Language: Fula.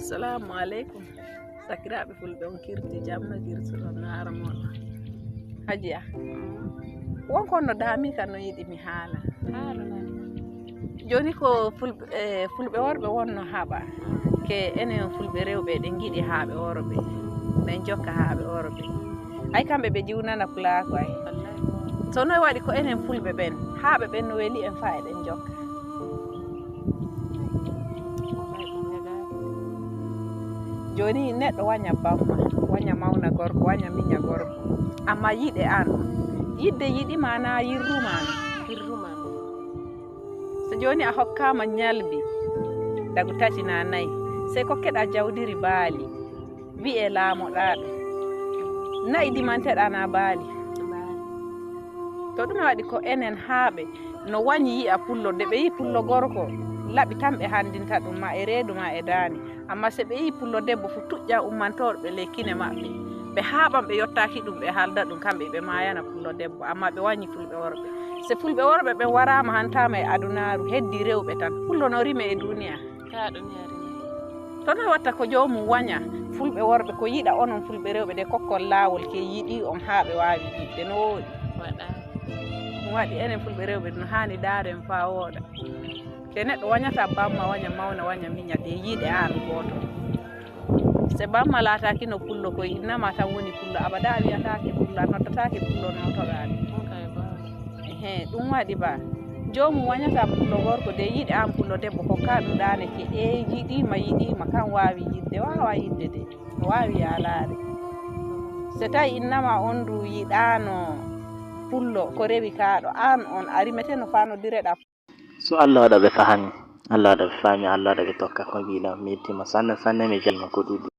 Assalamu alaikum. Sakiraaɓe fulɓe on kirti jamno girtuɗon no aramoɗo hajiya wonkon no daami kan no yiɗi mi haala joni ko fulɓe worɓe wonno haɓa ke enen fulɓe rewɓe ɗen giɗi haaɓe worɓe ɓen jokka haaɓe worɓe ay kamɓe ɓe jiwnana pulaako ay so noy waɗi ko enen fulɓe ɓen haaɓe ɓen no weli en fa eɗen jokka joni neɗɗo waña bamma waña mawna gorko waña miña gorko amma yiɗe an yidde yiɗima na yirruma so joni a hokkama ñalbi dagu tati na nayyi sey kokkeɗa jawdiri baali wi'e laamoɗaɗo nayi dimanteɗa na baali to ɗum waɗi ko enen haaɓe no wañi yi'a pullo nde ɓe yi pullo gorko laɓi tan ɓe handinta ɗum ma e reedu ma e daani amma so ɓe yi pullo debbo fu tuƴƴa ummantoɗo ɓe lekkine maɓɓe ɓe haaɓan ɓe yottaki ɗum ɓe haalda ɗum kamɓe ɓe mayana pullo debbo amma ɓe wañi fulɓe worɓe so fulɓe worɓe ɓe warama hantama e adunaru heddi rewɓe tan pullo no rime e duniya to noon watta ko jomum waña fulɓe worɓe ko yiɗa onon fulɓe rewɓe de kokkol laawol ke yiɗi on haaɓe wawi yiɗde no woɗi ɗum waɗi enen fulɓe rewɓe no hani daaren fa wooɗa te neɗɗo wañata bamma waña mawna waña miña de yiɗe an goto se bamma laataki no pullo ko innama tan woni pullo abada a wiyatake pullo a noddatake pullo notoɗani ɗum waɗi ba jomum wañata pullo gorko de yiɗe an pullo debbo kokka ɗum ɗaneke yiɗima kan wawi yidde wawa yidde de no wawi yaalare so tawi innama on du yiɗano pullo ko rewi kaɗo an on a rimete no fanodireɗa so Allah waɗa ɓe fahami Allah waɗa ɓe faami Allah waɗa ɓe tokka ko mbiɗa mi yettima sanne mi jalma ko ɗuɗi